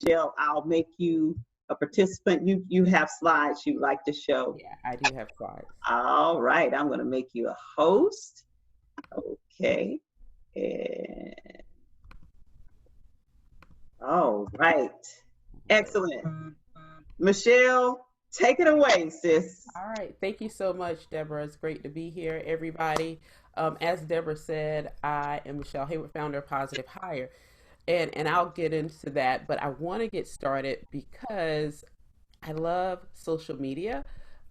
Michelle, I'll make you a participant. You have slides you'd like to show. Yeah, I do have slides. All right, I'm going to make you a host. Okay. And, all right. Okay. Excellent. Michelle, take it away, sis. All right. Thank you so much, Deborah. It's great to be here, everybody. As Deborah said, I am Michele Heyward, founder of Positive Hire. And I'll get into that, but I want to get started because I love social media,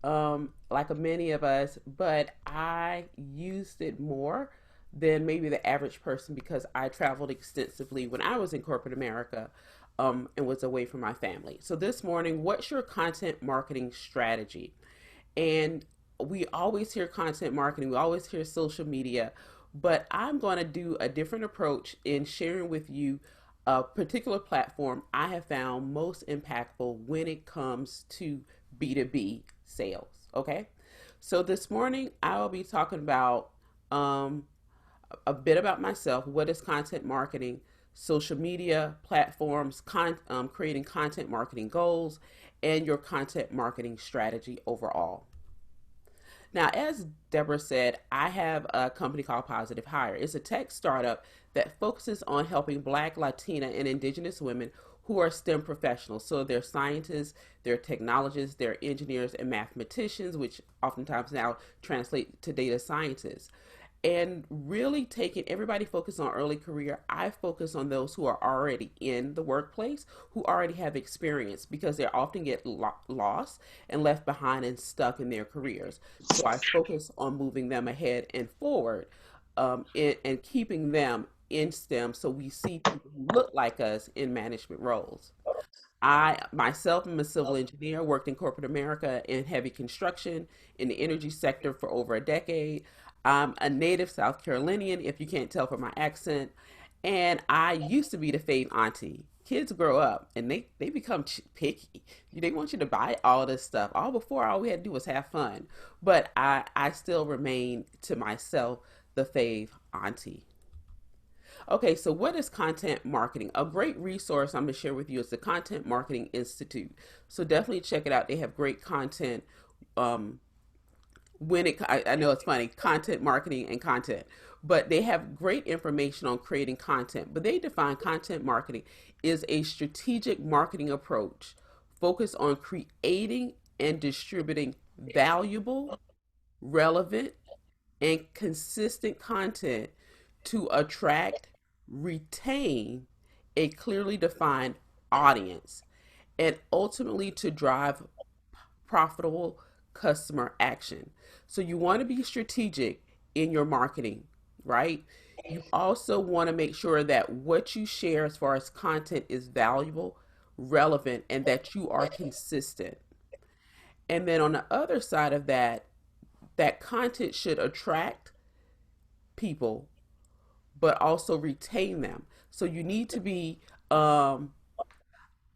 like many of us, but I used it more than maybe the average person because I traveled extensively when I was in corporate America, and was away from my family. So this morning, what's your content marketing strategy? And we always hear content marketing, we always hear social media, but I'm going to do a different approach in sharing with you a particular platform I have found most impactful when it comes to B2B sales. Okay. So this morning, I will be talking about um, a bit about myself. What is content marketing? Social media platforms, creating content marketing goals, and your content marketing strategy overall. Now, as Deborah said, I have a company called Positive Hire. It's a tech startup that focuses on helping Black, Latina, and Indigenous women who are STEM professionals. So they're scientists, they're technologists, they're engineers and mathematicians, which oftentimes now translate to data scientists. And really taking everybody focused on early career, I focus on those who are already in the workplace, who already have experience because they often get lost and left behind and stuck in their careers. So I focus on moving them ahead and forward, and keeping them in STEM so we see people who look like us in management roles. I myself am a civil engineer, worked in corporate America in heavy construction in the energy sector for over a decade. I'm a native South Carolinian, if you can't tell from my accent. And I used to be the fave auntie. Kids grow up and they become picky. They want you to buy all this stuff. All before, all we had to do was have fun. But I still remain to myself the fave auntie. Okay, so what is content marketing? A great resource I'm going to share with you is the Content Marketing Institute. So definitely check it out. They have great content. Um, I know it's funny, content marketing and content, but they have great information on creating content. But they define content marketing is a strategic marketing approach focused on creating and distributing valuable, relevant, and consistent content to attract, retain a clearly defined audience, and ultimately to drive profitable customer action. So you want to be strategic in your marketing, right? You also want to make sure that what you share as far as content is valuable, relevant, and that you are consistent. And then on the other side of that, that content should attract people but also retain them. So you need to be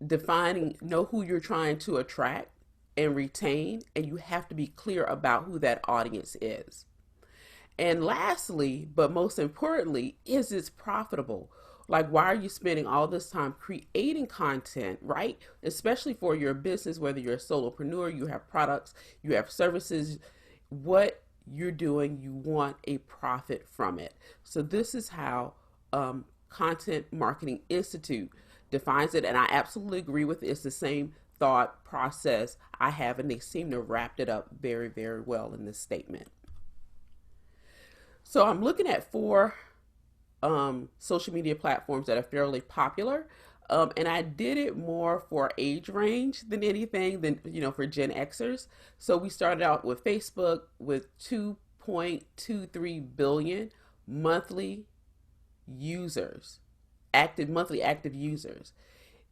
defining, know who you're trying to attract and retain, and you have to be clear about who that audience is. And lastly, but most importantly, is it profitable? Like, why are you spending all this time creating content, right? Especially for your business, whether you're a solopreneur, you have products, you have services, what you're doing, you want a profit from it. So, this is how Content Marketing Institute defines it. And I absolutely agree with it. It's the same thought process I have, and they seem to wrap it up very, very well in this statement. So I'm looking at four social media platforms that are fairly popular. And I did it more for age range than anything than, for Gen Xers. So we started out with Facebook with 2.23 billion monthly users, monthly active users.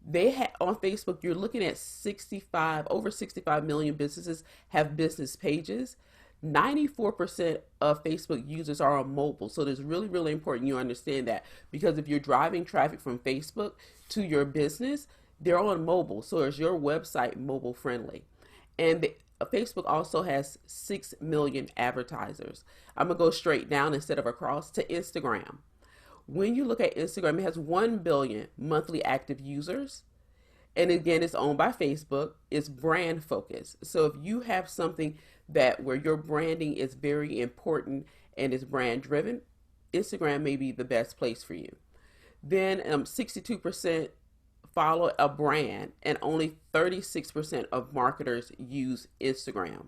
They had on Facebook, you're looking at over 65 million businesses have business pages. 94% of Facebook users are on mobile. So it's really, really important you understand that, because if you're driving traffic from Facebook to your business, they're on mobile. So is your website mobile friendly? And Facebook also has 6 million advertisers. I'm going to go straight down instead of across to Instagram. When you look at Instagram, it has 1 billion monthly active users. And again, it's owned by Facebook. It's brand focused. So if you have something that where your branding is very important and is brand driven, Instagram may be the best place for you. Then 62% follow a brand, and only 36% of marketers use Instagram,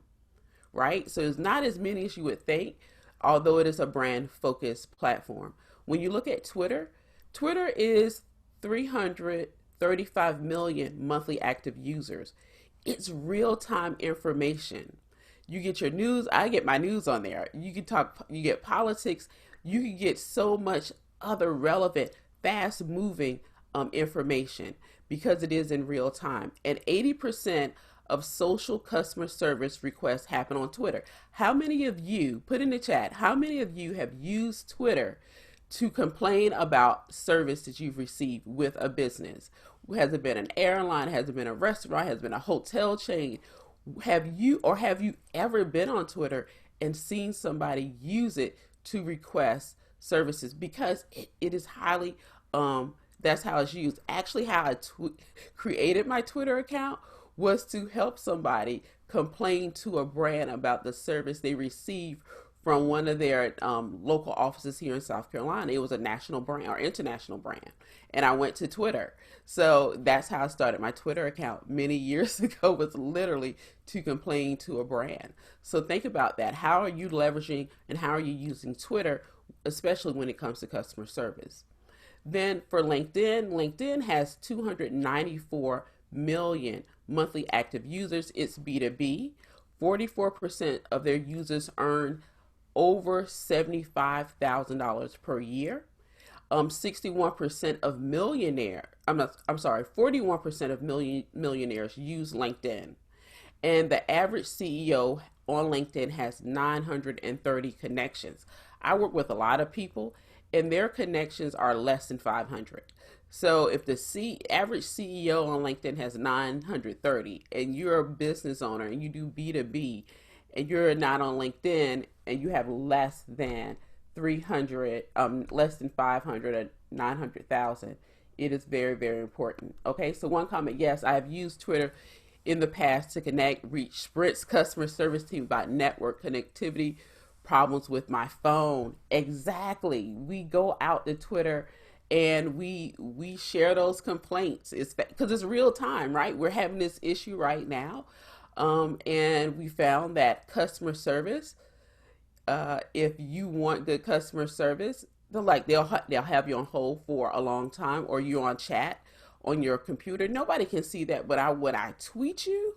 right? So it's not as many as you would think, although it is a brand focused platform. When you look at Twitter, Twitter is 335 million monthly active users. It's real time information. You get your news, I get my news on there. You can talk, you get politics, you can get so much other relevant, fast moving information because it is in real time. And 80% of social customer service requests happen on Twitter. How many of you, put in the chat, how many of you have used Twitter to complain about service that you've received with a business? Has it been an airline? Has it been a restaurant? Has it been a hotel chain? Have you ever been on Twitter and seen somebody use it to request services? Because it is highly, that's how it's used. Actually, how I created my Twitter account was to help somebody complain to a brand about the service they received from one of their local offices here in South Carolina. It was a national brand or international brand. And I went to Twitter. So that's how I started my Twitter account many years ago, was literally to complain to a brand. So think about that. How are you leveraging and how are you using Twitter, especially when it comes to customer service? Then for LinkedIn, LinkedIn has 294 million monthly active users. It's B2B. 44% of their users earn over $75,000 per year. 61% of millionaire, I'm sorry, 41% of millionaires use LinkedIn. And the average CEO on LinkedIn has 930 connections. I work with a lot of people and their connections are less than 500. So if the average CEO on LinkedIn has 930 and you're a business owner and you do B2B and you're not on LinkedIn and you have less than 300, less than 500 or 900,000, it is very, very important. Okay, so one comment, yes, I have used Twitter in the past to connect, reach Sprint's customer service team about network connectivity problems with my phone. Exactly. We go out to Twitter and we share those complaints. It's because it's real time, right? We're having this issue right now. And we found that customer service, if you want good customer service, they'll have you on hold for a long time, or you're on chat on your computer. Nobody can see that, but when I tweet you,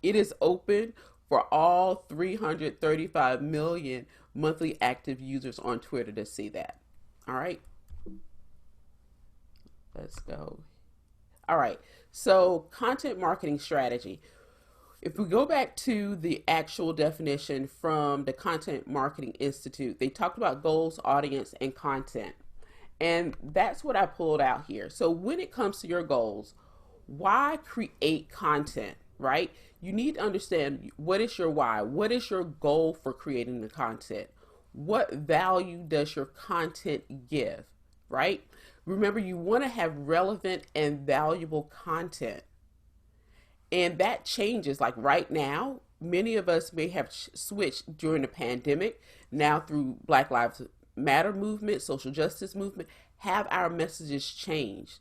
it is open for all 335 million monthly active users on Twitter to see that. All right. Let's go. All right. So content marketing strategy. If we go back to the actual definition from the Content Marketing Institute, they talked about goals, audience, and content. And that's what I pulled out here. So when it comes to your goals, why create content, right? You need to understand, what is your why? What is your goal for creating the content? What value does your content give, right? Remember, you want to have relevant and valuable content. And that changes. Like right now, many of us may have switched during the pandemic, now through Black Lives Matter movement, social justice movement, have our messages changed.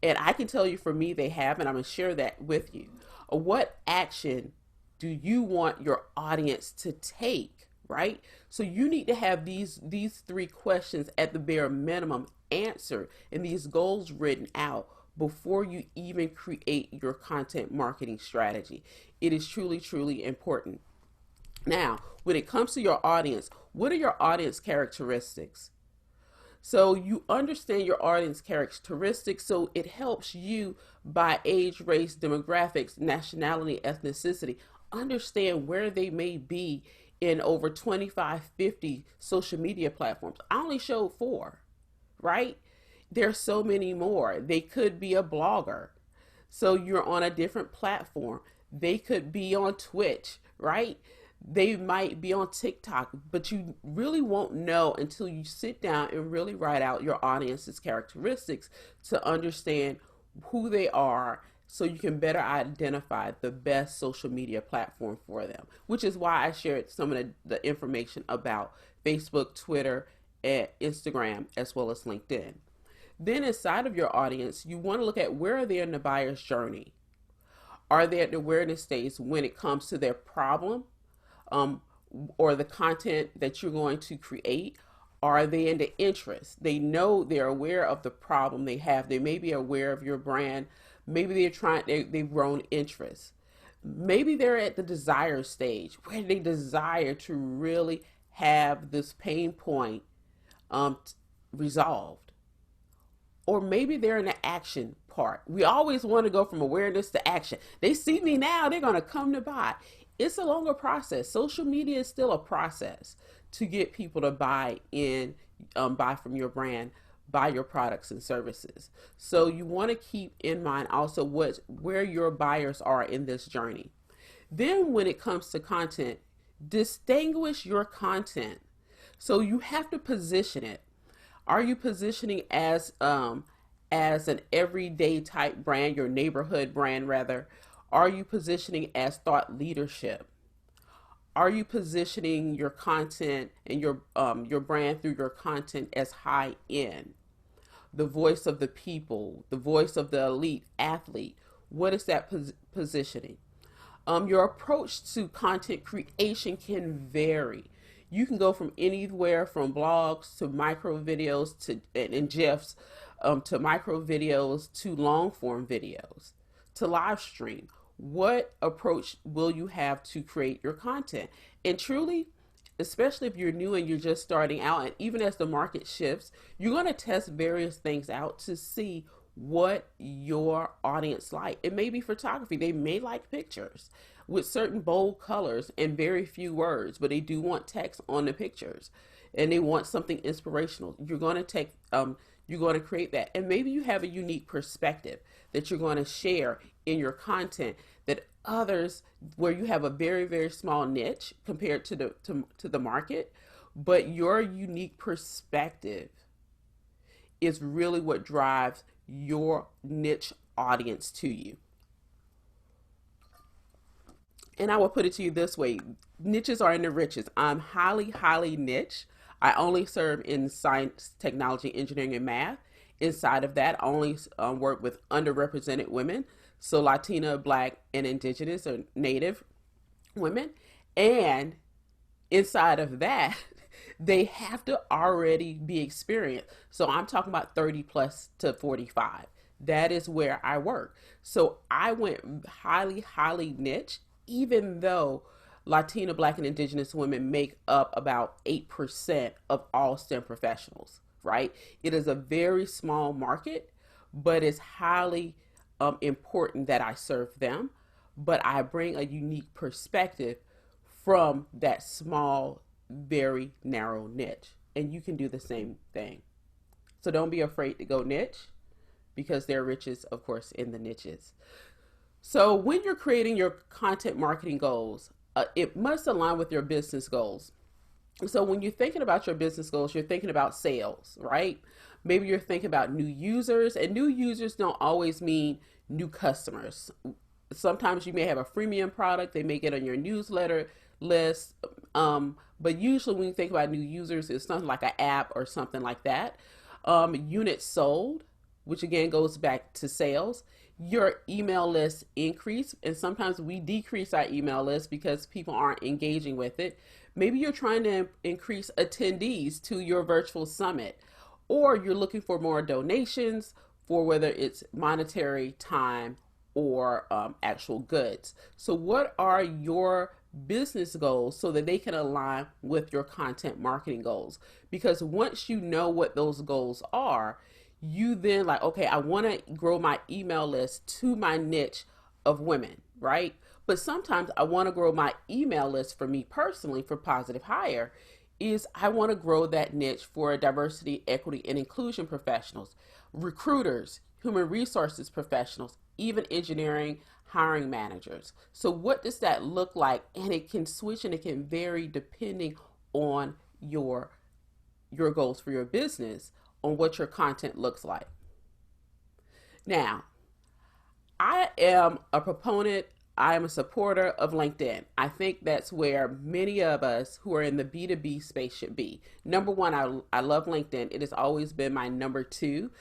And I can tell you, for me, they have, and I'm going to share that with you. What action do you want your audience to take, right? So you need to have these three questions at the bare minimum answered and these goals written out before you even create your content marketing strategy. It is truly, truly important. Now, when it comes to your audience, what are your audience characteristics? So you understand your audience characteristics, so it helps you by age, race, demographics, nationality, ethnicity, understand where they may be in over 25, 50 social media platforms. I only showed 4, right? There's so many more. They could be a blogger. So you're on a different platform. They could be on Twitch, right? They might be on TikTok, but you really won't know until you sit down and really write out your audience's characteristics to understand who they are, so you can better identify the best social media platform for them, which is why I shared some of the information about Facebook, Twitter, and Instagram, as well as LinkedIn. Then inside of your audience, you want to look at where are they in the buyer's journey. Are they at the awareness stage when it comes to their problem, um, or the content that you're going to create? Are they in the interest? They know they're aware of the problem they have. They may be aware of your brand. Maybe they've grown interest. Maybe they're at the desire stage where they desire to really have this pain point um, resolved. Or maybe they're in the action part. We always want to go from awareness to action. They see me now, they're going to come to buy. It's a longer process. Social media is still a process to get people to buy in, buy from your brand, buy your products and services. So you want to keep in mind also where your buyers are in this journey. Then when it comes to content, distinguish your content. So you have to position it. Are you positioning as an everyday type brand, your neighborhood brand rather? Are you positioning as thought leadership? Are you positioning your content and your brand through your content as high end? The voice of the people, the voice of the elite athlete. What is that positioning? Your approach to content creation can vary. You can go from anywhere from blogs to micro videos to and GIFs, to micro videos to long form videos to live stream. What approach will you have to create your content? And truly, especially if you're new and you're just starting out, and even as the market shifts, you're going to test various things out to see what your audience like. It may be photography. They may like pictures with certain bold colors and very few words, but they do want text on the pictures and they want something inspirational. You're going to you're going to create that. And maybe you have a unique perspective that you're going to share in your content that others, where you have a very, very small niche compared to the market, but your unique perspective is really what drives your niche audience to you. And I will put it to you this way: niches are in the riches. I'm highly, highly niche. I only serve in science, technology, engineering, and math. Inside of that, I only work with underrepresented women, so Latina, Black, and Indigenous or Native women. And inside of that, they have to already be experienced. So I'm talking about 30 plus to 45. That is where I work. So I went highly, highly niche, even though Latina, Black, and Indigenous women make up about 8% of all STEM professionals, right? It is a very small market, but it's highly important that I serve them. But I bring a unique perspective from that small, very narrow niche. And you can do the same thing. So don't be afraid to go niche, because there are riches, of course, in the niches. So when you're creating your content marketing goals, it must align with your business goals. So when you're thinking about your business goals, you're thinking about sales, right? Maybe you're thinking about new users, and new users don't always mean new customers. Sometimes you may have a freemium product, they may get on your newsletter list, but usually when you think about new users, it's something like an app or something like that. Units sold, which again goes back to sales. Your email list increase, and sometimes we decrease our email list because people aren't engaging with it. Maybe you're trying to increase attendees to your virtual summit, or you're looking for more donations for whether it's monetary, time, or actual goods. So what are your business goals so that they can align with your content marketing goals? Because once you know what those goals are, you then like, okay, I want to grow my email list to my niche of women, right? But sometimes I want to grow my email list for me personally for Positive Hire is I want to grow that niche for diversity, equity, and inclusion professionals, recruiters, human resources professionals, even engineering, hiring managers. So what does that look like? And it can switch and it can vary depending on your goals for your business, on what your content looks like. Now, I am a proponent, I am a supporter of LinkedIn. I think that's where many of us who are in the B2B space should be. Number one, I love LinkedIn. It has always been my number two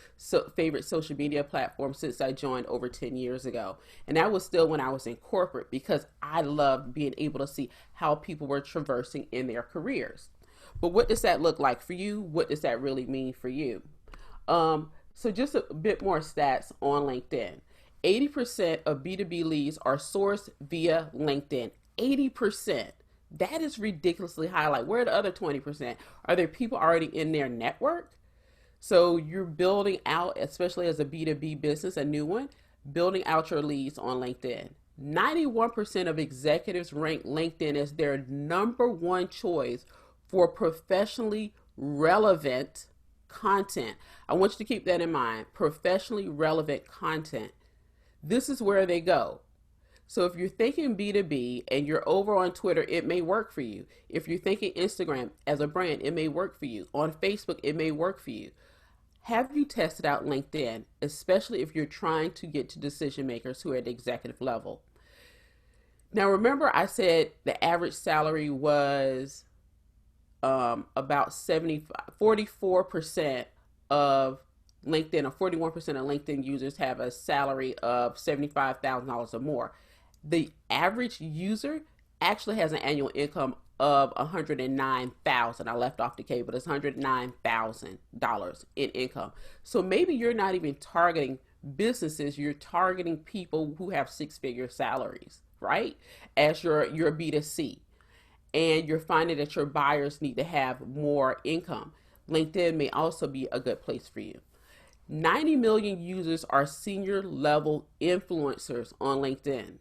favorite social media platform since I joined over 10 years ago. And that was still when I was in corporate because I loved being able to see how people were traversing in their careers. But what does that look like for you? What does that really mean for you? So just a bit more stats on LinkedIn. 80% of B2B leads are sourced via LinkedIn. 80%. That is ridiculously high. Like, where are the other 20%? Are there people already in their network? So you're building out, especially as a B2B business, a new one, building out your leads on LinkedIn. 91% of executives rank LinkedIn as their number one choice for professionally relevant content. I want you to keep that in mind. Professionally relevant content. This is where they go. So if you're thinking B2B and you're over on Twitter, it may work for you. If you're thinking Instagram as a brand, it may work for you. On Facebook, it may work for you. Have you tested out LinkedIn, especially if you're trying to get to decision makers who are at the executive level? Now, remember I said the average salary was about 44% of LinkedIn, or 41% of LinkedIn users have a salary of $75,000 or more. The average user actually has an annual income of $109,000. I left off the K, but it's $109,000 in income. So maybe you're not even targeting businesses, you're targeting people who have six-figure salaries, right? As your B2C. And you're finding that your buyers need to have more income. LinkedIn may also be a good place for you. 90 million users are senior level influencers on LinkedIn.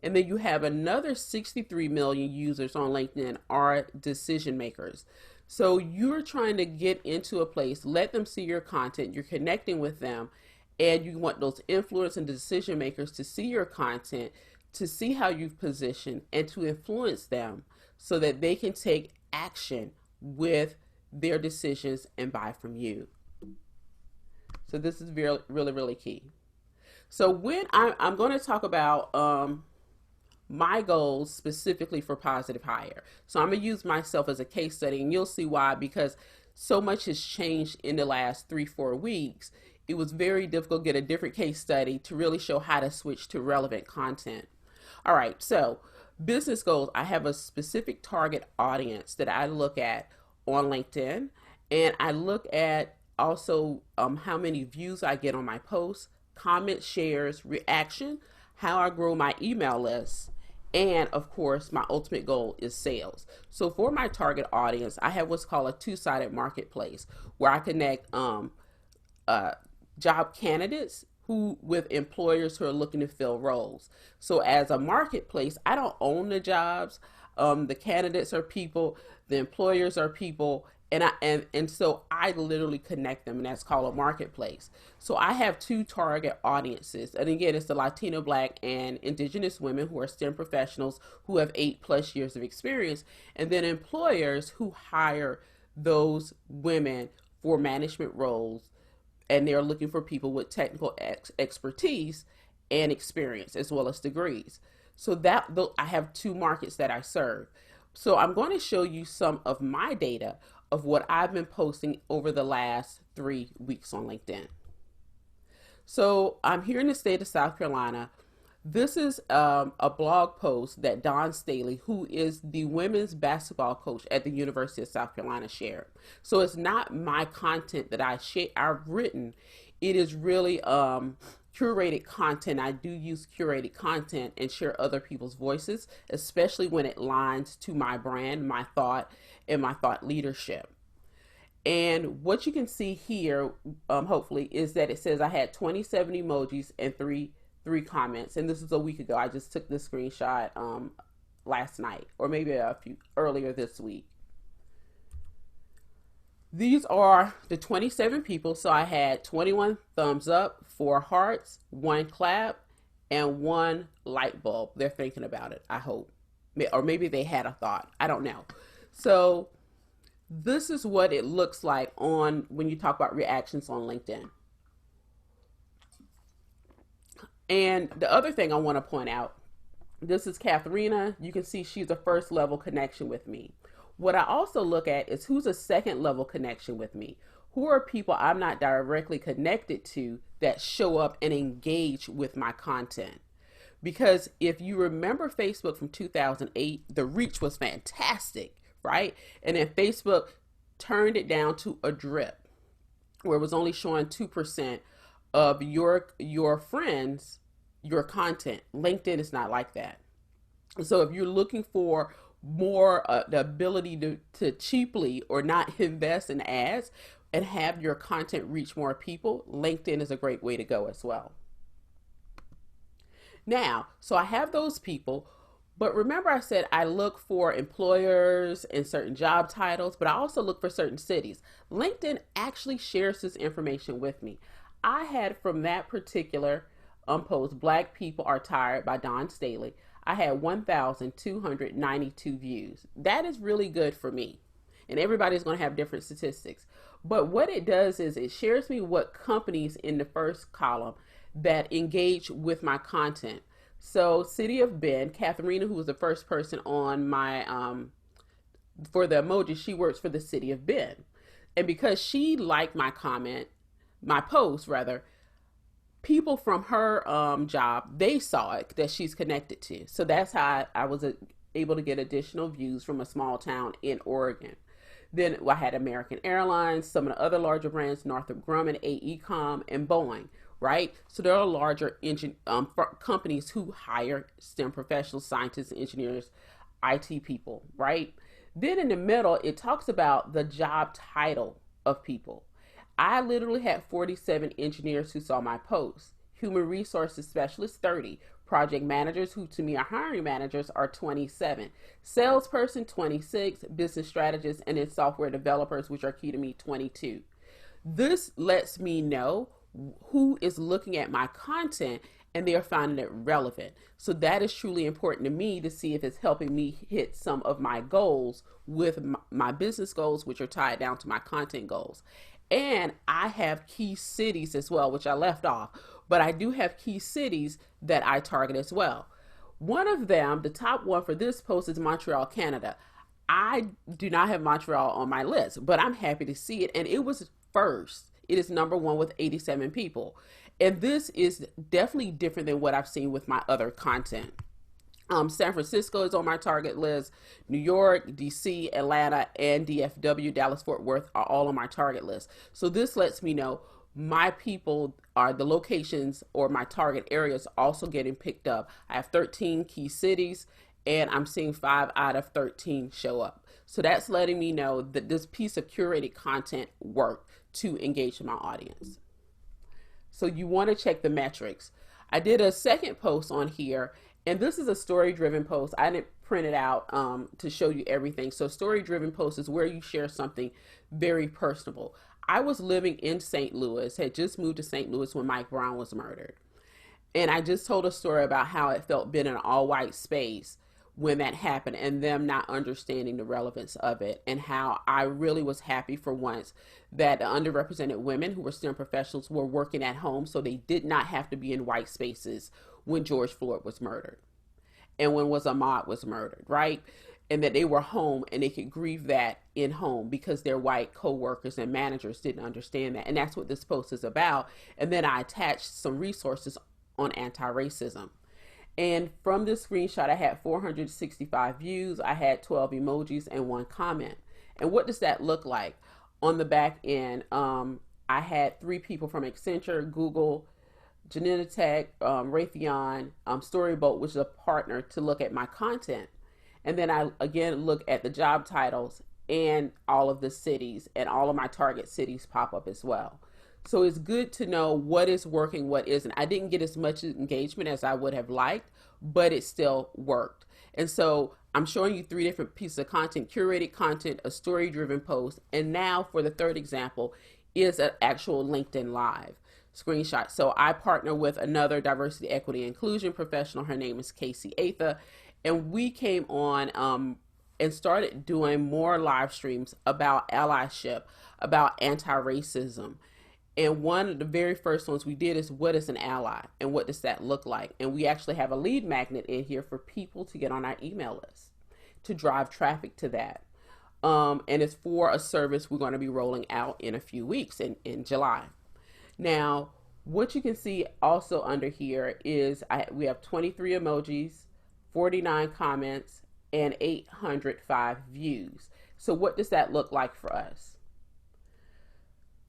And then you have another 63 million users on LinkedIn are decision makers. So you're trying to get into a place, let them see your content, you're connecting with them, and you want those influence and decision makers to see your content, to see how you've positioned, and to influence them so that they can take action with their decisions and buy from you. So this is really, really, really key. So when I'm going to talk about my goals specifically for Positive Hire. So I'm going to use myself as a case study, and you'll see why, because so much has changed in the last 3-4 weeks. It was very difficult to get a different case study to really show how to switch to relevant content. All right, so business goals. I have a specific target audience that I look at on LinkedIn, and I look at also how many views I get on my posts, comments, shares, reaction, how I grow my email list, and of course, my ultimate goal is sales. So for my target audience, I have what's called a two-sided marketplace where I connect job candidates who with employers who are looking to fill roles. So as a marketplace, I don't own the jobs. The candidates are people, the employers are people, and so I literally connect them, and that's called a marketplace. So I have two target audiences, and again, it's the Latino, Black, and Indigenous women who are STEM professionals who have 8+ years of experience, and then employers who hire those women for management roles, and they're looking for people with technical expertise and experience as well as degrees. So that I have two markets that I serve. So I'm going to show you some of my data of what I've been posting over the last 3 weeks on LinkedIn. So I'm here in the state of South Carolina. This is a blog post that Dawn Staley, who is the women's basketball coach at the University of South Carolina, shared. So it's not my content that I've written. It is really curated content. I do use curated content and share other people's voices, especially when it aligns to my brand, my thought, and my thought leadership. And what you can see here, hopefully, is that it says I had 27 emojis and three comments, and this is a week ago. I just took this screenshot last night, or maybe a few earlier this week. These are the 27 people. So I had 21 thumbs up, 4 hearts, 1 clap, and 1 light bulb. They're thinking about it, I hope. Or maybe they had a thought. I don't know. So this is what it looks like on when you talk about reactions on LinkedIn. And the other thing I want to point out, this is Katharina. You can see she's a first level connection with me. What I also look at is who's a second level connection with me. Who are people I'm not directly connected to that show up and engage with my content? Because if you remember Facebook from 2008, the reach was fantastic, right? And then Facebook turned it down to a drip where it was only showing 2% of your friends your content. LinkedIn is not like that. So if you're looking for more the ability to cheaply or not invest in ads and have your content reach more people, LinkedIn is a great way to go as well. Now, so I have those people, but remember I said I look for employers and certain job titles, but I also look for certain cities. LinkedIn actually shares this information with me. I had from that particular post, Black People Are Tired by Don Staley, I had 1,292 views. That is really good for me. And everybody's going to have different statistics. But what it does is it shares me what companies in the first column that engage with my content. So City of Bend, Katharina, who was the first person on my for the emoji, she works for the City of Bend. And because she liked my comment, my post rather, people from her job, they saw it that she's connected to. So that's how I was able to get additional views from a small town in Oregon. Then I had American Airlines, some of the other larger brands, Northrop Grumman, AECOM, and Boeing, right? So there are larger companies who hire STEM professionals, scientists, engineers, IT people, right? Then in the middle, it talks about the job title of people. I literally had 47 engineers who saw my post. Human resources specialists, 30. Project managers, who to me are hiring managers, are 27. Salesperson, 26. Business strategists, and then software developers, which are key to me, 22. This lets me know who is looking at my content and they're finding it relevant. So that is truly important to me to see if it's helping me hit some of my goals with my business goals, which are tied down to my content goals. And I have key cities as well, which I left off, but I do have key cities that I target as well. One of them, the top one for this post, is Montreal, Canada. I do not have Montreal on my list, but I'm happy to see it. And it was first. It is number one with 87 people. And this is definitely different than what I've seen with my other content. San Francisco is on my target list. New York, DC, Atlanta, and DFW, Dallas, Fort Worth are all on my target list. So this lets me know my people are the locations or my target areas also getting picked up. I have 13 key cities and I'm seeing 5 out of 13 show up. So that's letting me know that this piece of curated content worked to engage my audience. So you want to check the metrics. I did a second post on here, and this is a story-driven post. I didn't print it out to show you everything. So story-driven post is where you share something very personable. I was living in St. Louis, had just moved to St. Louis when Mike Brown was murdered. And I just told a story about how it felt being in an all-white space when that happened and them not understanding the relevance of it, and how I really was happy for once that underrepresented women who were STEM professionals were working at home so they did not have to be in white spaces when George Floyd was murdered and when was Ahmaud was murdered, right? And that they were home and they could grieve that in home because their white co-workers and managers didn't understand that. And that's what this post is about. And then I attached some resources on anti-racism. And from this screenshot, I had 465 views. I had 12 emojis and 1 comment. And what does that look like? On the back end, I had 3 people from Accenture, Google, Genentech, Raytheon, Storyboat, which is a partner, to look at my content. And then I again look at the job titles and all of the cities, and all of my target cities pop up as well. So it's good to know what is working, what isn't. I didn't get as much engagement as I would have liked, but it still worked. And so I'm showing you 3 different pieces of content: curated content, a story-driven post, and now for the third example is an actual LinkedIn Live screenshot. So I partner with another diversity, equity, inclusion professional. Her name is Casey Atha, and we came on and started doing more live streams about allyship, about anti-racism. And one of the very first ones we did is, what is an ally and what does that look like? And we actually have a lead magnet in here for people to get on our email list to drive traffic to that. And it's for a service we're going to be rolling out in a few weeks in July. Now, what you can see also under here is we have 23 emojis, 49 comments, and 805 views. So what does that look like for us?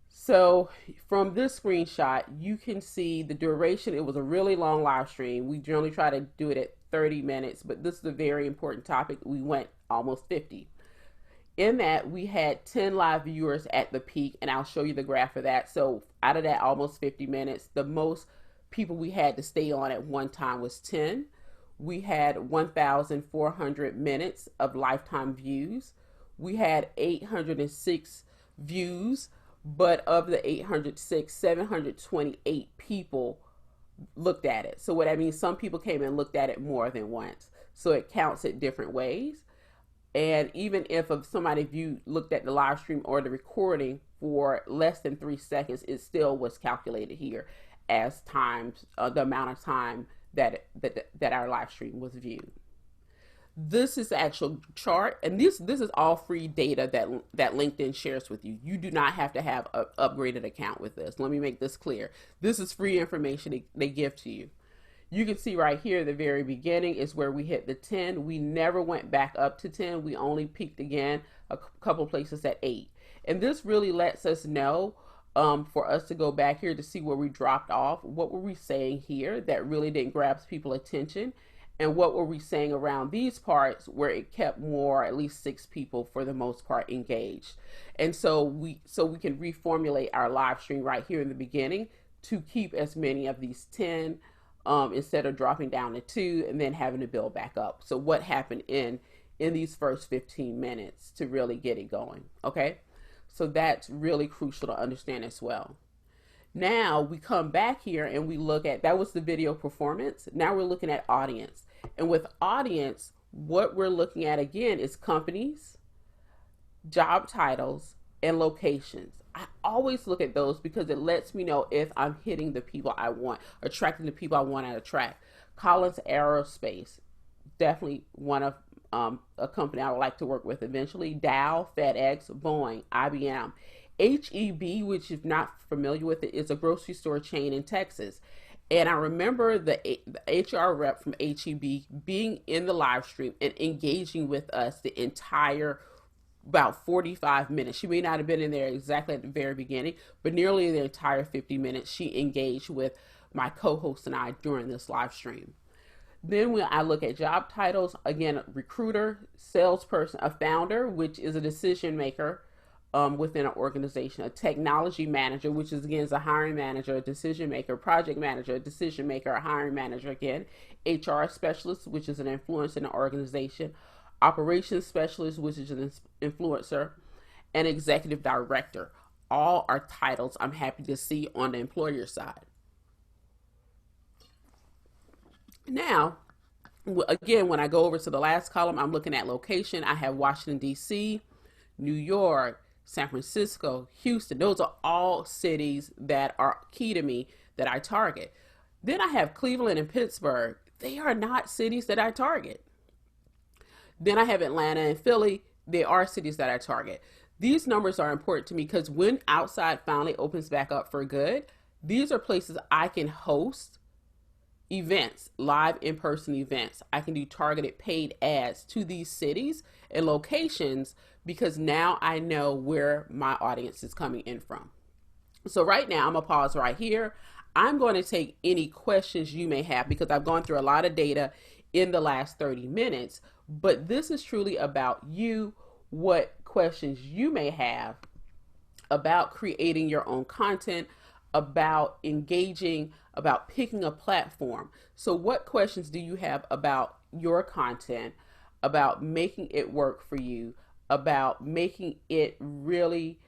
So from this screenshot, you can see the duration. It was a really long live stream. We generally try to do it at 30 minutes, but this is a very important topic. We went almost 50. In that, we had 10 live viewers at the peak, and I'll show you the graph of that. So out of that almost 50 minutes, the most people we had to stay on at one time was 10. We had 1,400 minutes of lifetime views. We had 806 views, but of the 806, 728 people looked at it. So what that means, some people came and looked at it more than once. So it counts it different ways. And even if somebody looked at the live stream or the recording for less than 3 seconds, it still was calculated here as times the amount of time that our live stream was viewed. This is the actual chart, and this is all free data that LinkedIn shares with you. You do not have to have an upgraded account with this. Let me make this clear. This is free information they give to you. You can see right here, the very beginning is where we hit the 10. We never went back up to 10. We only peaked again a couple places at 8. And this really lets us know, for us to go back here to see where we dropped off. What were we saying here that really didn't grab people's attention? And what were we saying around these parts where it kept more, at least 6 people for the most part, engaged? And so we can reformulate our live stream right here in the beginning to keep as many of these 10 instead of dropping down to 2 and then having to build back up. So what happened in these first 15 minutes to really get it going? Okay, so that's really crucial to understand as well. Now we come back here and we look at, that was the video performance. Now we're looking at audience. And with audience, what we're looking at again is companies, job titles, and locations. I always look at those because it lets me know if I'm hitting the people I want, attracting the people I want to attract. Collins Aerospace, definitely one of a company I would like to work with eventually. Dow, FedEx, Boeing, IBM. HEB, which if not familiar with it, is a grocery store chain in Texas. And I remember the HR rep from HEB being in the live stream and engaging with us the entire about 45 minutes. She may not have been in there exactly at the very beginning, but nearly the entire 50 minutes she engaged with my co-host and I during this live stream. Then when I look at job titles, again, a recruiter, salesperson, a founder, which is a decision maker within an organization, a technology manager, which is again is a hiring manager, a decision maker, project manager, a decision maker, a hiring manager again, HR specialist, which is an influencer in an organization, operations specialist, which is an influencer, and executive director. All are titles I'm happy to see on the employer side. Now, again, when I go over to the last column, I'm looking at location. I have Washington, D.C., New York, San Francisco, Houston. Those are all cities that are key to me that I target. Then I have Cleveland and Pittsburgh. They are not cities that I target. Then I have Atlanta and Philly. They are cities that I target. These numbers are important to me because when outside finally opens back up for good, these are places I can host events, live in-person events. I can do targeted paid ads to these cities and locations because now I know where my audience is coming in from. So right now, I'm gonna pause right here. I'm going to take any questions you may have because I've gone through a lot of data in the last 30 minutes, but this is truly about you, what questions you may have about creating your own content, about engaging, about picking a platform. So what questions do you have about your content, about making it work for you, about making it really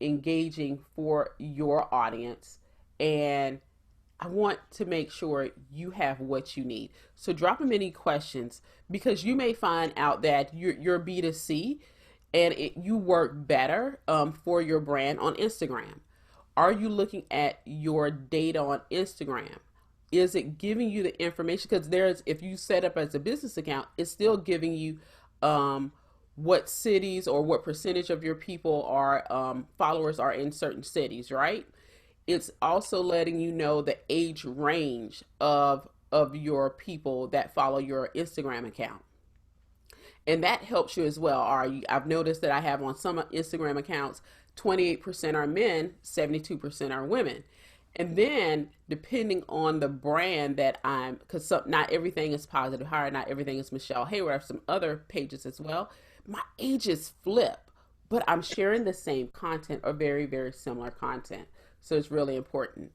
engaging for your audience? And I want to make sure you have what you need. So drop them any questions because you may find out that you're B2C and you work better for your brand on Instagram. Are you looking at your data on Instagram? Is it giving you the information? Because there's, if you set up as a business account, it's still giving you um, what cities or what percentage of your people are followers are in certain cities, right? It's also letting you know the age range of your people that follow your Instagram account, and that helps you as well. Are you, I've noticed that I have on some Instagram accounts 28% are men, 72% are women. And then depending on the brand that I'm, because not everything is Positive Hire, not everything is Michele Heyward. I have some other pages as well. My ages flip, but I'm sharing the same content or very, very similar content. So it's really important.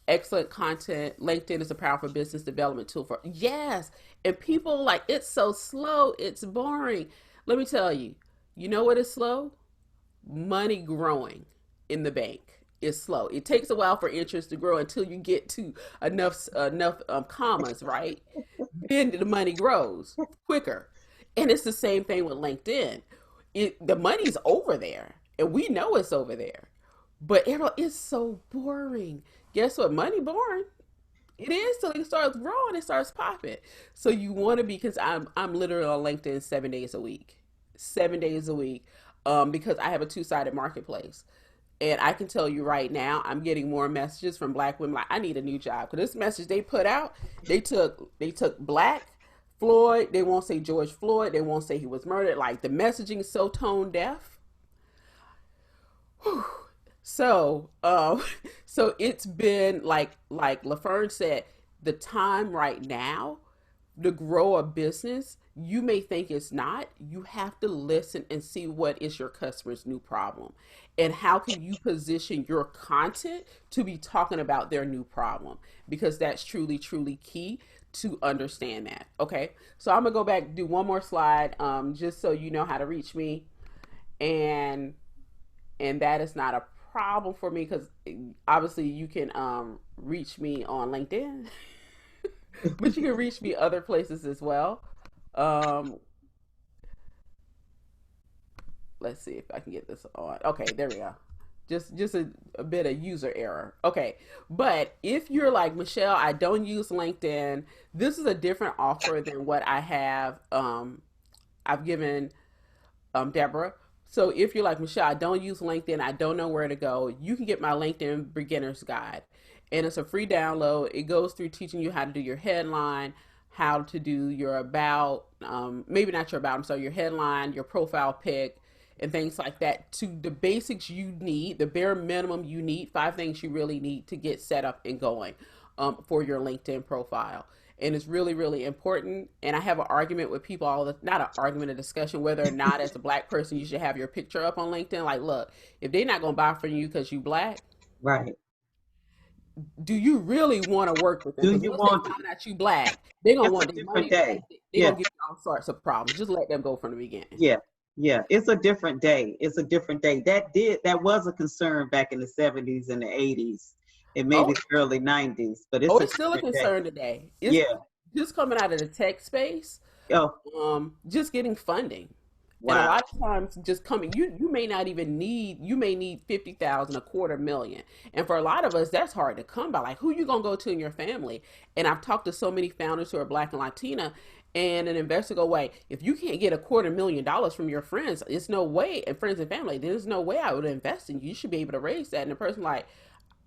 Excellent content. LinkedIn is a powerful business development tool for, yes. And people like, it's so slow, it's boring. Let me tell you, you know what is slow? Money growing in the bank is slow. It takes a while for interest to grow until you get to enough commas, right? Then the money grows quicker. And it's the same thing with LinkedIn. The money's over there, and we know it's over there. But it's so boring. Guess what? Money boring. It is till it starts growing, it starts popping. So you want to be, because I'm literally on LinkedIn 7 days a week, 7 days a week, because I have a two-sided marketplace. And I can tell you right now, I'm getting more messages from Black women like, I need a new job. Because this message they put out, they took Black Floyd. They won't say George Floyd. They won't say he was murdered. Like, the messaging is so tone deaf. Whew. So, so it's been like LaFern said, the time right now to grow a business, you may think it's not. You have to listen and see what is your customer's new problem, and how can you position your content to be talking about their new problem, because that's truly, truly key to understand that. Okay, so I'm gonna go back, do one more slide, just so you know how to reach me, and that is not a problem for me, because obviously you can reach me on LinkedIn, but you can reach me other places as well. Um, let's see if I can get this on. Okay, there we go. Just a bit of user error. Okay, but if you're like, Michele, I don't use LinkedIn, this is a different offer than what I have. I've given Deborah. So if you're like, Michele, I don't use LinkedIn, I don't know where to go, you can get my LinkedIn Beginner's Guide. And it's a free download. It goes through teaching you how to do your headline, how to do your about, maybe not your about, I'm sorry, your headline, your profile pic, and things like that, to the basics you need, the bare minimum you need, 5 things you really need to get set up and going for your LinkedIn profile. And it's really, really important. And I have an argument with people not an argument, a discussion, whether or not as a Black person you should have your picture up on LinkedIn. Like, look, if they're not gonna buy from you because you Black, Right. do you really want to work with them? Do Because you once they want to? find out you Black, they're gonna It's a want their different money back. day. They're Yeah. gonna give you all sorts of problems. Just let them go from the beginning. Yeah. Yeah. It's a different day. It's a different day. That was a concern back in the 70s and the 80s and maybe Oh, the early 90s, but oh, it's a it's still a different day. concern today. It's Yeah. just coming out of the tech space, Oh, just getting funding. And a wow. lot of times just coming, you may not even need, you may need 50,000, a quarter million. And for a lot of us, that's hard to come by. Like, who you gonna go to in your family? And I've talked to so many founders who are Black and Latina, and an investor go, wait, if you can't get $250,000 from your friends, it's no way, and friends and family, there's no way I would invest in you. You should be able to raise that. And the person like,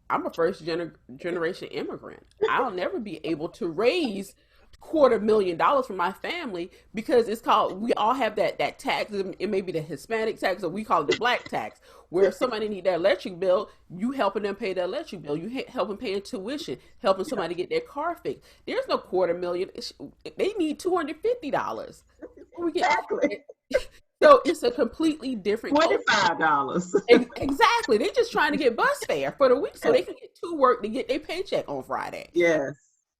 I'm a generation immigrant. I'll never be able to raise $250,000 from my family, because it's called, we all have that tax. It may be the Hispanic tax, or we call it the Black tax, where if somebody need their electric bill, you helping them pay their electric bill, you helping paying tuition, helping somebody get their car fixed. There's no 250,000. They need $250. We get Exactly. so it's a completely different culture. $25. Exactly. They're just trying to get bus fare for the week so they can get to work to get their paycheck on Friday. Yes.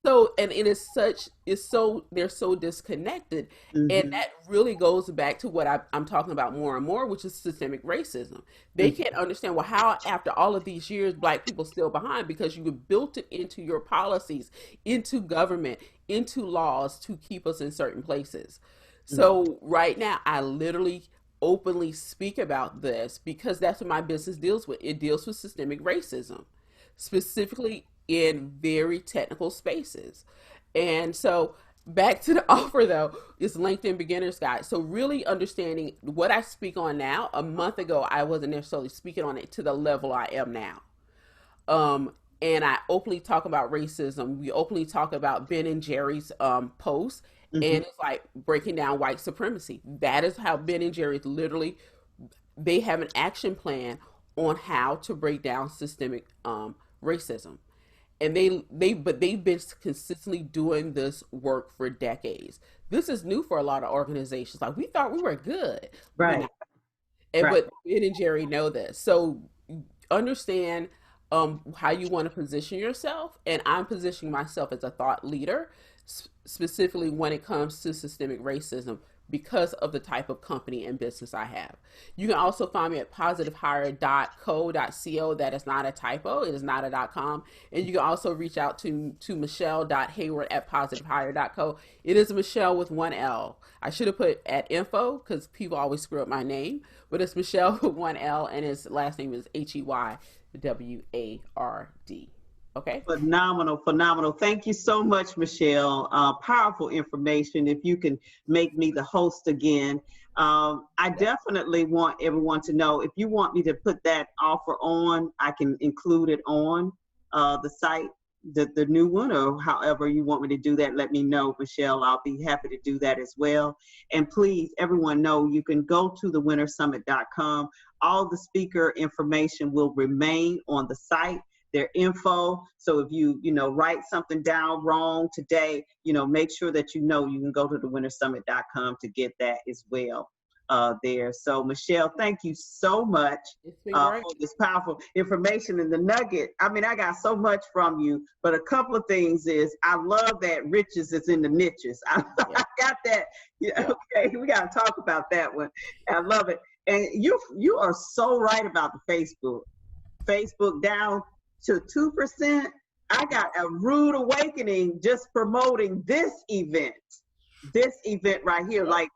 So, and it is they're so disconnected. And Mm-hmm. that really goes back to what I'm talking about more and more, which is systemic racism. They can't understand, well, how after all of these years, Black people still behind, because you have built it into your policies, into government, into laws to keep us in certain places. So right now, I literally openly speak about this because that's what my business deals with. It deals with systemic racism. specifically in very technical spaces. And so back to the offer though, is LinkedIn Beginner's Guide. So really understanding what I speak on now. A month ago, I wasn't necessarily speaking on it to the level I am now. Um, and I openly talk about racism. We openly talk about Ben and Jerry's posts, Mm-hmm. and it's like breaking down white supremacy. That is how Ben and Jerry's literally, they have an action plan on how to break down systemic racism. And they've been consistently doing this work for decades. This is new for a lot of organizations. Like, we thought we were good, we're Right. not. And Right. but Ben and Jerry know this. So understand how you want to position yourself. And I'm positioning myself as a thought leader, specifically when it comes to systemic racism, because of the type of company and business I have. You can also find me at positivehire.co.co. That is not a typo. It is not a .com. And you can also reach out to Michele.Heyward at positivehire.co. It is Michele with one L. I should have put at info because people always screw up my name, but it's Michele with one L, and his last name is Heyward. Okay? Phenomenal, phenomenal. Thank you so much, Michele. Powerful information. If you can make me the host again. I definitely want everyone to know, if you want me to put that offer on, I can include it on the site, the new one, or however you want me to do that, let me know, Michele. I'll be happy to do that as well. And please, everyone know you can go to thewinnersummit.com. All the speaker information will remain on the site, their info. So if you write something down wrong today, make sure that you can go to thewinnersummit.com to get that as well there. So Michele, thank you so much It's been great. for this powerful information and the nugget. I mean, I got so much from you, but a couple of things is, I love that riches is in the niches. I got that. Yeah, okay, we got to talk about that one. I love it. And you are so right about the Facebook down to 2%. I got a rude awakening just promoting this event right here. Like,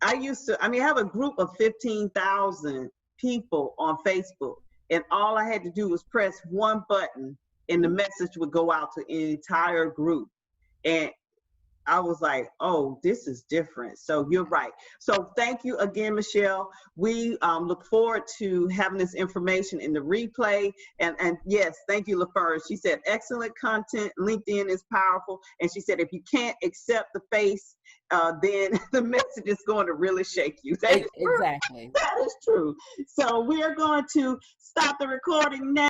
I have a group of 15,000 people on Facebook, and all I had to do was press one button and the message would go out to an entire group. And I was like, oh, this is different. So you're right. So thank you again, Michele. We look forward to having this information in the replay. And yes, thank you, LaFerge. She said, excellent content. LinkedIn is powerful. And she said, if you can't accept the face, then the message is going to really shake you. That is true. Exactly. That is true. So we are going to stop the recording now.